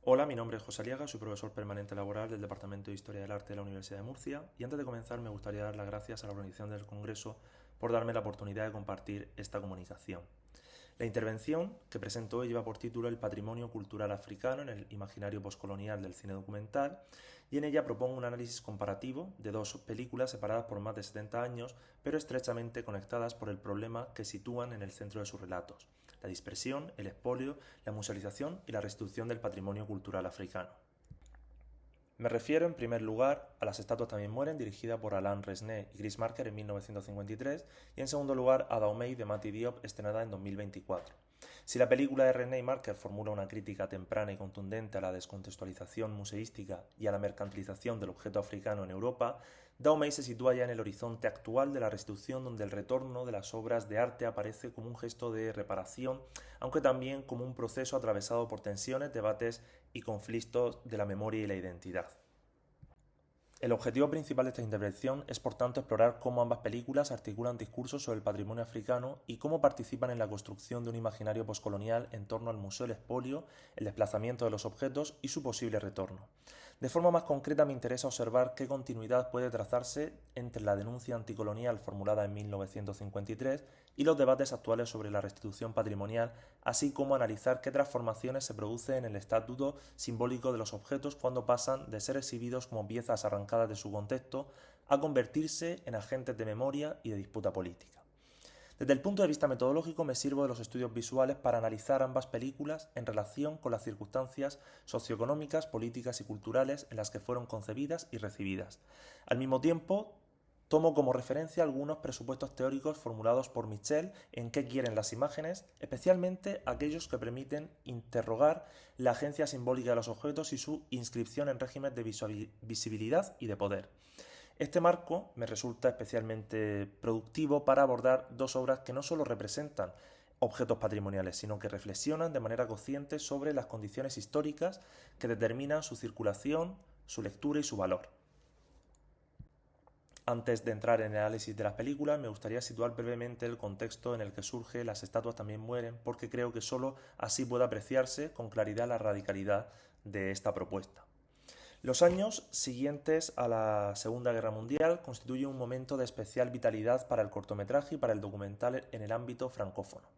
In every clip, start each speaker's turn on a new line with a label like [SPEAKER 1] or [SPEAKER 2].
[SPEAKER 1] Hola, mi nombre es José Aliaga, soy profesor permanente laboral del Departamento de Historia del Arte de la Universidad de Murcia y antes de comenzar me gustaría dar las gracias a la organización del Congreso por darme la oportunidad de compartir esta comunicación. La intervención que presento hoy lleva por título El patrimonio cultural africano en el imaginario postcolonial del cine documental y en ella propongo un análisis comparativo de dos películas separadas por más de 70 años pero estrechamente conectadas por el problema que sitúan en el centro de sus relatos: la dispersión, el expolio, la musealización y la restitución del patrimonio cultural africano. Me refiero en primer lugar a Las estatuas también mueren, dirigida por Alain Resnais y Chris Marker en 1953, y en segundo lugar a Dahomey de Mati Diop, estrenada en 2024. Si la película de Resnais y Marker formula una crítica temprana y contundente a la descontextualización museística y a la mercantilización del objeto africano en Europa, Dahomey se sitúa ya en el horizonte actual de la restitución, donde el retorno de las obras de arte aparece como un gesto de reparación, aunque también como un proceso atravesado por tensiones, debates y conflictos de la memoria y la identidad. El objetivo principal de esta intervención es, por tanto, explorar cómo ambas películas articulan discursos sobre el patrimonio africano y cómo participan en la construcción de un imaginario poscolonial en torno al museo, el expolio, el desplazamiento de los objetos y su posible retorno. De forma más concreta, me interesa observar qué continuidad puede trazarse entre la denuncia anticolonial formulada en 1953 y los debates actuales sobre la restitución patrimonial, así como analizar qué transformaciones se producen en el estatuto simbólico de los objetos cuando pasan de ser exhibidos como piezas arrancadas de su contexto a convertirse en agentes de memoria y de disputa política. Desde el punto de vista metodológico me sirvo de los estudios visuales para analizar ambas películas en relación con las circunstancias socioeconómicas, políticas y culturales en las que fueron concebidas y recibidas. Al mismo tiempo, tomo como referencia algunos presupuestos teóricos formulados por Michel en qué quieren las imágenes, especialmente aquellos que permiten interrogar la agencia simbólica de los objetos y su inscripción en regímenes de visibilidad y de poder. Este marco me resulta especialmente productivo para abordar dos obras que no solo representan objetos patrimoniales, sino que reflexionan de manera consciente sobre las condiciones históricas que determinan su circulación, su lectura y su valor. Antes de entrar en el análisis de las películas, me gustaría situar brevemente el contexto en el que surge Las estatuas también mueren, porque creo que solo así puede apreciarse con claridad la radicalidad de esta propuesta. Los años siguientes a la Segunda Guerra Mundial constituyen un momento de especial vitalidad para el cortometraje y para el documental en el ámbito francófono.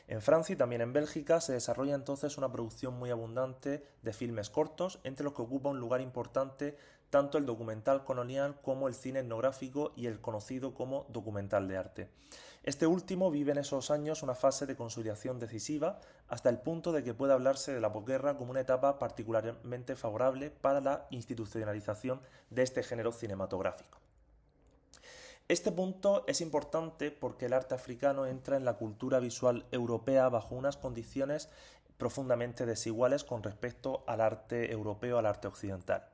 [SPEAKER 1] En Francia y también en Bélgica se desarrolla entonces una producción muy abundante de filmes cortos, entre los que ocupa un lugar importante tanto el documental colonial como el cine etnográfico y el conocido como documental de arte. Este último vive en esos años una fase de consolidación decisiva, hasta el punto de que puede hablarse de la posguerra como una etapa particularmente favorable para la institucionalización de este género cinematográfico. Este punto es importante porque el arte africano entra en la cultura visual europea bajo unas condiciones profundamente desiguales con respecto al arte europeo, al arte occidental.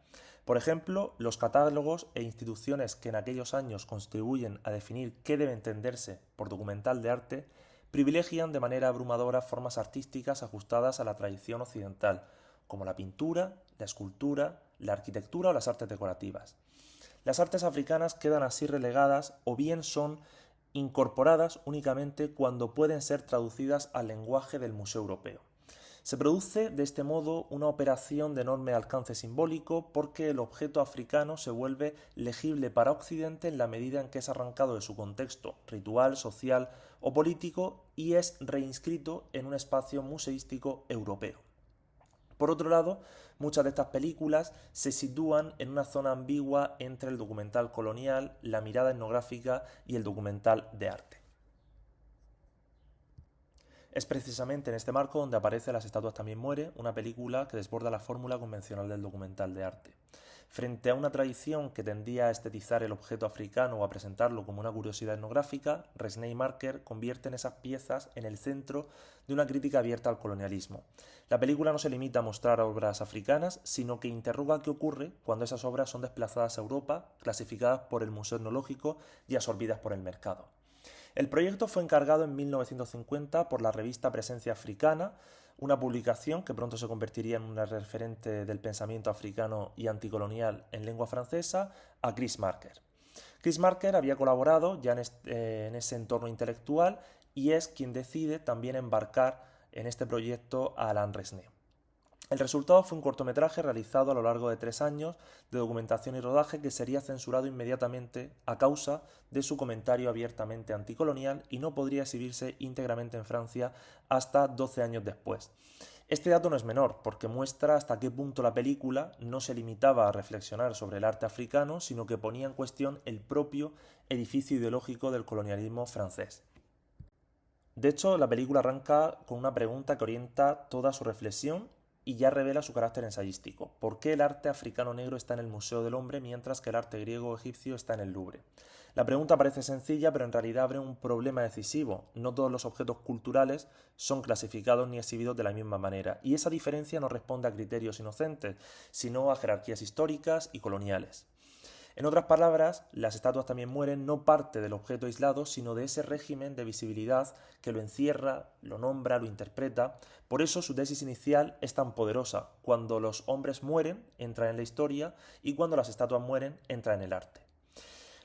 [SPEAKER 1] Por ejemplo, los catálogos e instituciones que en aquellos años contribuyen a definir qué debe entenderse por documental de arte privilegian de manera abrumadora formas artísticas ajustadas a la tradición occidental, como la pintura, la escultura, la arquitectura o las artes decorativas. Las artes africanas quedan así relegadas o bien son incorporadas únicamente cuando pueden ser traducidas al lenguaje del Museo Europeo. Se produce de este modo una operación de enorme alcance simbólico porque el objeto africano se vuelve legible para Occidente en la medida en que es arrancado de su contexto ritual, social o político y es reinscrito en un espacio museístico europeo. Por otro lado, muchas de estas películas se sitúan en una zona ambigua entre el documental colonial, la mirada etnográfica y el documental de arte. Es precisamente en este marco donde aparece Las estatuas también muere, una película que desborda la fórmula convencional del documental de arte. Frente a una tradición que tendía a estetizar el objeto africano o a presentarlo como una curiosidad etnográfica, Resnais y Marker convierten esas piezas en el centro de una crítica abierta al colonialismo. La película no se limita a mostrar obras africanas, sino que interroga qué ocurre cuando esas obras son desplazadas a Europa, clasificadas por el Museo Etnológico y absorbidas por el mercado. El proyecto fue encargado en 1950 por la revista Presencia Africana, una publicación que pronto se convertiría en una referente del pensamiento africano y anticolonial en lengua francesa, a Chris Marker. Chris Marker había colaborado ya en ese entorno intelectual y es quien decide también embarcar en este proyecto a Alain Resnais. El resultado fue un cortometraje realizado a lo largo de 3 años de documentación y rodaje que sería censurado inmediatamente a causa de su comentario abiertamente anticolonial y no podría exhibirse íntegramente en Francia hasta 12 años después. Este dato no es menor, porque muestra hasta qué punto la película no se limitaba a reflexionar sobre el arte africano, sino que ponía en cuestión el propio edificio ideológico del colonialismo francés. De hecho, la película arranca con una pregunta que orienta toda su reflexión y ya revela su carácter ensayístico. ¿Por qué el arte africano negro está en el Museo del Hombre mientras que el arte griego o egipcio está en el Louvre? La pregunta parece sencilla, pero en realidad abre un problema decisivo. No todos los objetos culturales son clasificados ni exhibidos de la misma manera, y esa diferencia no responde a criterios inocentes, sino a jerarquías históricas y coloniales. En otras palabras, las estatuas también mueren no parte del objeto aislado, sino de ese régimen de visibilidad que lo encierra, lo nombra, lo interpreta. Por eso su tesis inicial es tan poderosa. Cuando los hombres mueren, entra en la historia, y cuando las estatuas mueren, entra en el arte.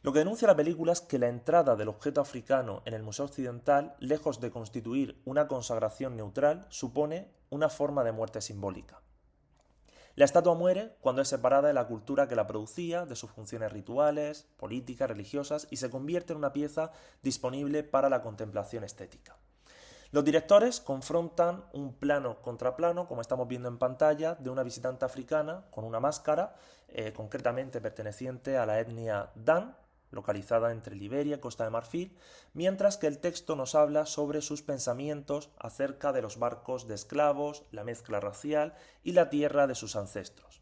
[SPEAKER 1] Lo que denuncia la película es que la entrada del objeto africano en el Museo Occidental, lejos de constituir una consagración neutral, supone una forma de muerte simbólica. La estatua muere cuando es separada de la cultura que la producía, de sus funciones rituales, políticas, religiosas, y se convierte en una pieza disponible para la contemplación estética. Los directores confrontan un plano contra plano, como estamos viendo en pantalla, de una visitante africana con una máscara, concretamente perteneciente a la etnia Dan, localizada entre Liberia y Costa de Marfil, mientras que el texto nos habla sobre sus pensamientos acerca de los barcos de esclavos, la mezcla racial y la tierra de sus ancestros.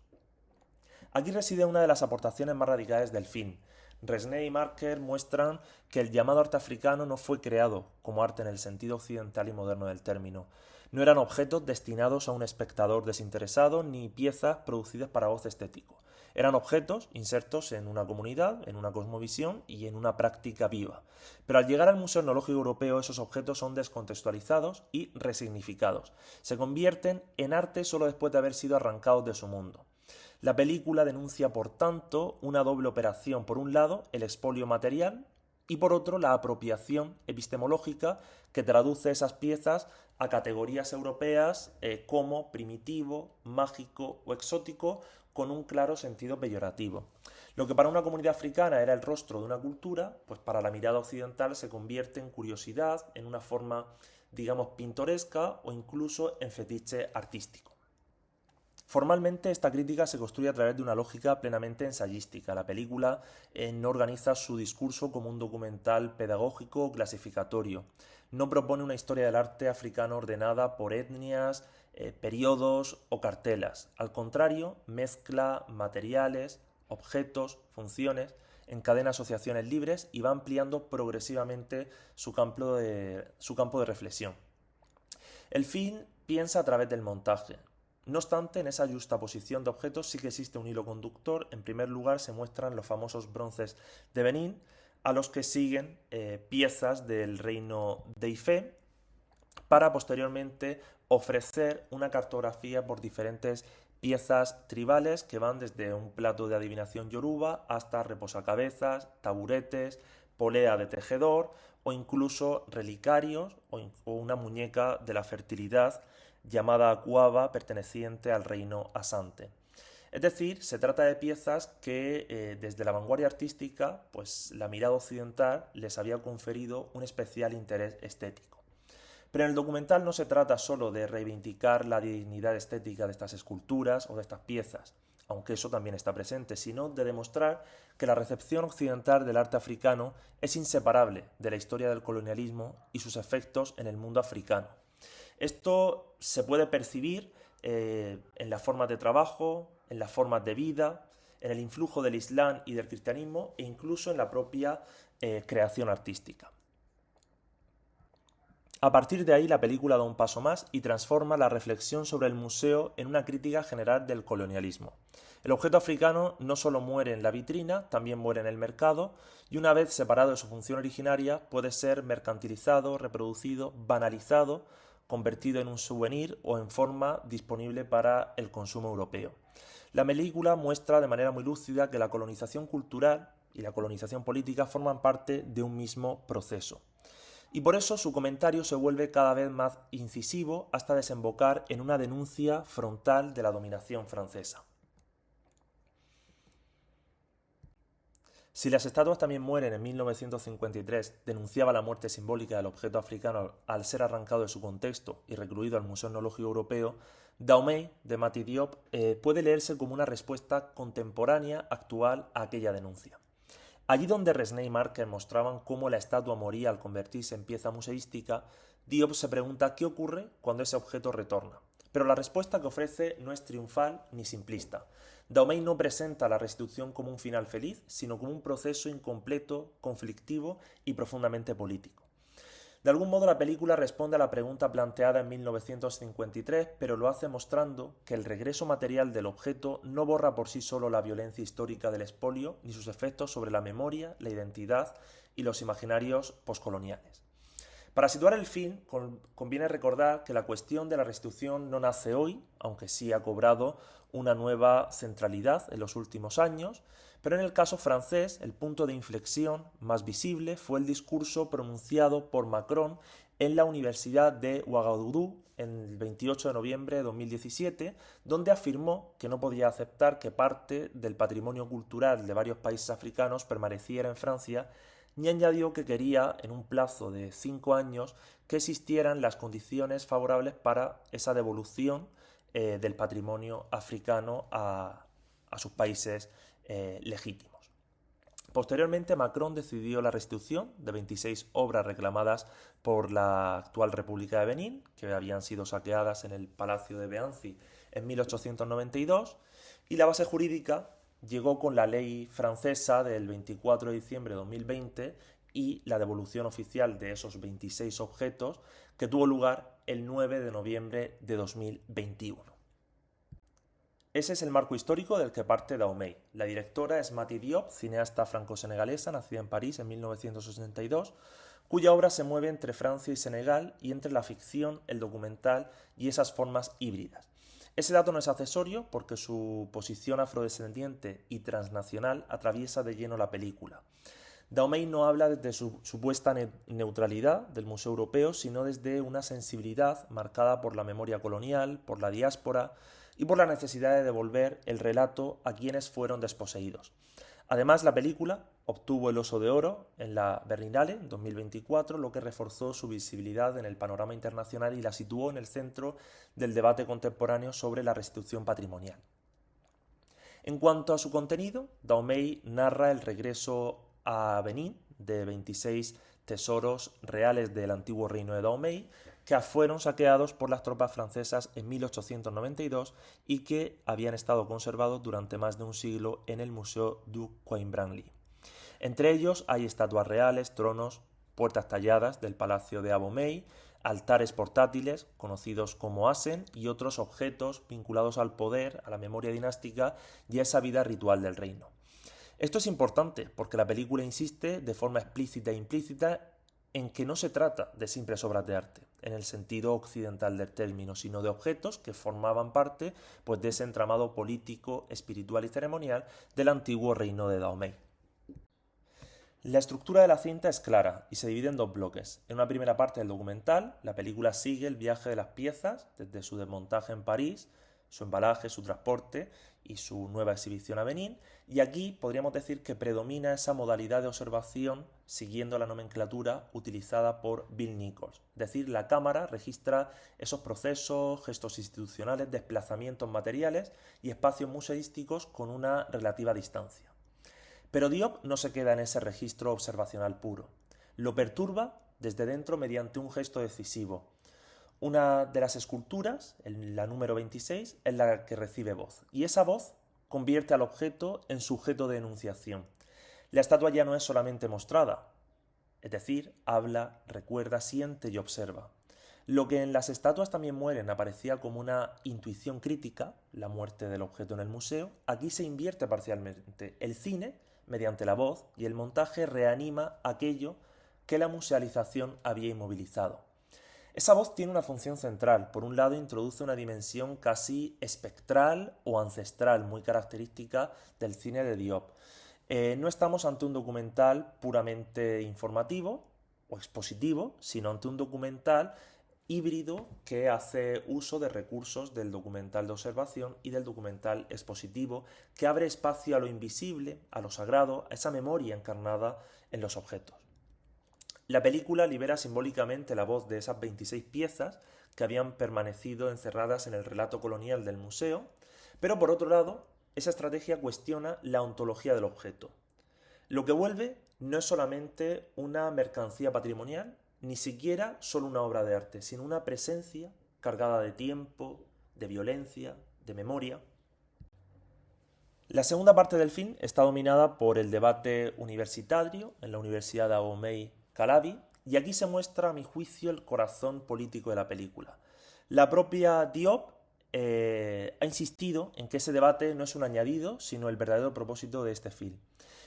[SPEAKER 1] Aquí reside una de las aportaciones más radicales del film. Resnais y Marker muestran que el llamado arte africano no fue creado como arte en el sentido occidental y moderno del término. No eran objetos destinados a un espectador desinteresado ni piezas producidas para goce estético. Eran objetos insertos en una comunidad, en una cosmovisión y en una práctica viva. Pero al llegar al Museo Etnológico Europeo, esos objetos son descontextualizados y resignificados. Se convierten en arte solo después de haber sido arrancados de su mundo. La película denuncia, por tanto, una doble operación. Por un lado, el expolio material y por otro, la apropiación epistemológica que traduce esas piezas a categorías europeas como primitivo, mágico o exótico, con un claro sentido peyorativo. Lo que para una comunidad africana era el rostro de una cultura, pues para la mirada occidental se convierte en curiosidad, en una forma, digamos, pintoresca o incluso en fetiche artístico. Formalmente, esta crítica se construye a través de una lógica plenamente ensayística. La película no organiza su discurso como un documental pedagógico o clasificatorio. No propone una historia del arte africano ordenada por etnias, periodos o cartelas. Al contrario, mezcla materiales, objetos, funciones, encadena asociaciones libres y va ampliando progresivamente su campo de reflexión. El film piensa a través del montaje. No obstante, en esa justaposición de objetos sí que existe un hilo conductor. En primer lugar, se muestran los famosos bronces de Benín, a los que siguen piezas del reino de Ifé, para posteriormente ofrecer una cartografía por diferentes piezas tribales que van desde un plato de adivinación yoruba hasta reposacabezas, taburetes, polea de tejedor o incluso relicarios o una muñeca de la fertilidad llamada Akuaba, perteneciente al reino Asante. Es decir, se trata de piezas que desde la vanguardia artística, pues la mirada occidental les había conferido un especial interés estético. Pero en el documental no se trata solo de reivindicar la dignidad estética de estas esculturas o de estas piezas, aunque eso también está presente, sino de demostrar que la recepción occidental del arte africano es inseparable de la historia del colonialismo y sus efectos en el mundo africano. Esto se puede percibir en las formas de trabajo, en las formas de vida, en el influjo del Islam y del cristianismo e incluso en la propia creación artística. A partir de ahí, la película da un paso más y transforma la reflexión sobre el museo en una crítica general del colonialismo. El objeto africano no solo muere en la vitrina, también muere en el mercado y una vez separado de su función originaria puede ser mercantilizado, reproducido, banalizado, convertido en un souvenir o en forma disponible para el consumo europeo. La película muestra de manera muy lúcida que la colonización cultural y la colonización política forman parte de un mismo proceso. y por eso su comentario se vuelve cada vez más incisivo hasta desembocar en una denuncia frontal de la dominación francesa. Si las estatuas también mueren en 1953 denunciaba la muerte simbólica del objeto africano al ser arrancado de su contexto y recluido al Museo Etnológico Europeo, Dahomey, de Mati Diop, puede leerse como una respuesta contemporánea, actual, a aquella denuncia. Allí donde Resnais y Marker mostraban cómo la estatua moría al convertirse en pieza museística, Diop se pregunta qué ocurre cuando ese objeto retorna. Pero la respuesta que ofrece no es triunfal ni simplista. Dahomey no presenta la restitución como un final feliz, sino como un proceso incompleto, conflictivo y profundamente político. De algún modo la película responde a la pregunta planteada en 1953, pero lo hace mostrando que el regreso material del objeto no borra por sí solo la violencia histórica del expolio ni sus efectos sobre la memoria, la identidad y los imaginarios poscoloniales. Para situar el fin, conviene recordar que la cuestión de la restitución no nace hoy, aunque sí ha cobrado una nueva centralidad en los últimos años, pero en el caso francés el punto de inflexión más visible fue el discurso pronunciado por Macron en la Universidad de Ouagadougou el 28 de noviembre de 2017, donde afirmó que no podía aceptar que parte del patrimonio cultural de varios países africanos permaneciera en Francia, y añadió que quería, en un plazo de 5 años, que existieran las condiciones favorables para esa devolución del patrimonio africano a sus países legítimos. Posteriormente, Macron decidió la restitución de 26 obras reclamadas por la actual República de Benín, que habían sido saqueadas en el Palacio de Beanzi en 1892, y la base jurídica llegó con la ley francesa del 24 de diciembre de 2020 y la devolución oficial de esos 26 objetos que tuvo lugar el 9 de noviembre de 2021. Ese es el marco histórico del que parte Dahomey. La directora es Mati Diop, cineasta franco-senegalesa, nacida en París en 1962, cuya obra se mueve entre Francia y Senegal y entre la ficción, el documental y esas formas híbridas. Ese dato no es accesorio porque su posición afrodescendiente y transnacional atraviesa de lleno la película. Dahomey no habla desde su supuesta neutralidad del Museo Europeo, sino desde una sensibilidad marcada por la memoria colonial, por la diáspora y por la necesidad de devolver el relato a quienes fueron desposeídos. Además, la película obtuvo el Oso de Oro en la Berlinale en 2024, lo que reforzó su visibilidad en el panorama internacional y la situó en el centro del debate contemporáneo sobre la restitución patrimonial. En cuanto a su contenido, Dahomey narra el regreso a Benín de 26 tesoros reales del antiguo reino de Dahomey, que fueron saqueados por las tropas francesas en 1892 y que habían estado conservados durante más de un siglo en el Museo du Quai Branly. Entre ellos hay estatuas reales, tronos, puertas talladas del Palacio de Abomey, altares portátiles, conocidos como asen, y otros objetos vinculados al poder, a la memoria dinástica y a esa vida ritual del reino. Esto es importante porque la película insiste de forma explícita e implícita en que no se trata de simples obras de arte, en el sentido occidental del término, sino de objetos que formaban parte de ese entramado político, espiritual y ceremonial del antiguo reino de Dahomey. La estructura de la cinta es clara y se divide en dos bloques. En una primera parte del documental, la película sigue el viaje de las piezas desde su desmontaje en París, su embalaje, su transporte y su nueva exhibición a Benín, y aquí podríamos decir que predomina esa modalidad de observación siguiendo la nomenclatura utilizada por Bill Nichols. Es decir, la cámara registra esos procesos, gestos institucionales, desplazamientos materiales y espacios museísticos con una relativa distancia. Pero Diop no se queda en ese registro observacional puro. Lo perturba desde dentro mediante un gesto decisivo. Una de las esculturas, la número 26, es la que recibe voz. Y esa voz convierte al objeto en sujeto de enunciación. La estatua ya no es solamente mostrada, es decir, habla, recuerda, siente y observa. Lo que en las estatuas también mueren aparecía como una intuición crítica, la muerte del objeto en el museo, aquí se invierte parcialmente. El cine, mediante la voz, y el montaje reanima aquello que la musealización había inmovilizado. Esa voz tiene una función central. Por un lado, introduce una dimensión casi espectral o ancestral, muy característica del cine de Diop. No estamos ante un documental puramente informativo o expositivo, sino ante un documental híbrido que hace uso de recursos del documental de observación y del documental expositivo, que abre espacio a lo invisible, a lo sagrado, a esa memoria encarnada en los objetos. La película libera simbólicamente la voz de esas 26 piezas que habían permanecido encerradas en el relato colonial del museo, pero por otro lado, esa estrategia cuestiona la ontología del objeto. Lo que vuelve no es solamente una mercancía patrimonial, ni siquiera solo una obra de arte, sino una presencia cargada de tiempo, de violencia, de memoria. La segunda parte del film está dominada por el debate universitario en la Universidad de Abomey Calabi, y aquí se muestra, a mi juicio, el corazón político de la película. La propia Diop ha insistido en que ese debate no es un añadido, sino el verdadero propósito de este film.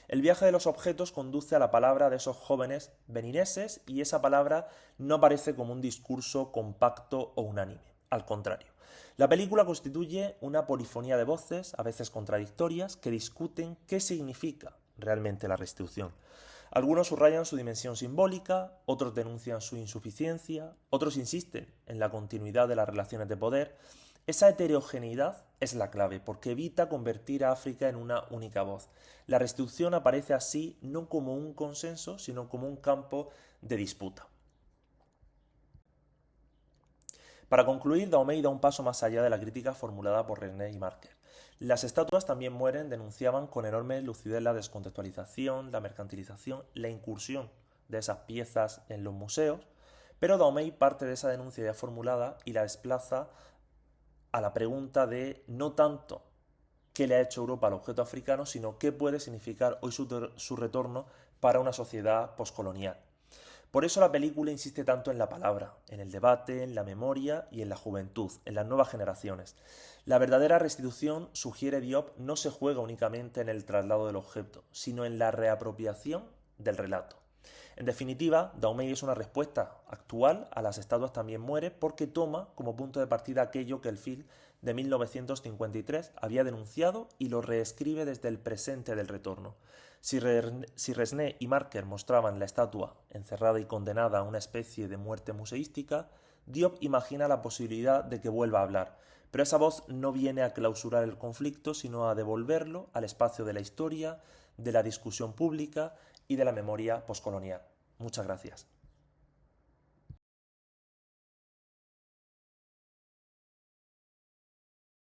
[SPEAKER 1] El viaje de los objetos conduce a la palabra de esos jóvenes benineses y esa palabra no aparece como un discurso compacto o unánime. Al contrario, la película constituye una polifonía de voces, a veces contradictorias, que discuten qué significa realmente la restitución. Algunos subrayan su dimensión simbólica, otros denuncian su insuficiencia, otros insisten en la continuidad de las relaciones de poder. Esa heterogeneidad es la clave, porque evita convertir a África en una única voz. La restitución aparece así no como un consenso, sino como un campo de disputa. Para concluir, Dahomey da un paso más allá de la crítica formulada por Resnais y Marker. Las estatuas también mueren denunciaban con enorme lucidez la descontextualización, la mercantilización, la incursión de esas piezas en los museos, pero Dahomey parte de esa denuncia ya formulada y la desplaza a la pregunta de no tanto qué le ha hecho Europa al objeto africano, sino qué puede significar hoy su retorno para una sociedad poscolonial. Por eso la película insiste tanto en la palabra, en el debate, en la memoria y en la juventud, en las nuevas generaciones. La verdadera restitución, sugiere Diop, no se juega únicamente en el traslado del objeto, sino en la reapropiación del relato. En definitiva, Dahomey es una respuesta actual a Las estatuas también muere porque toma como punto de partida aquello que el film de 1953 había denunciado y lo reescribe desde el presente del retorno. Si Resnais y Marker mostraban la estatua encerrada y condenada a una especie de muerte museística, Diop imagina la posibilidad de que vuelva a hablar, pero esa voz no viene a clausurar el conflicto, sino a devolverlo al espacio de la historia, de la discusión pública y de la memoria poscolonial. Muchas gracias.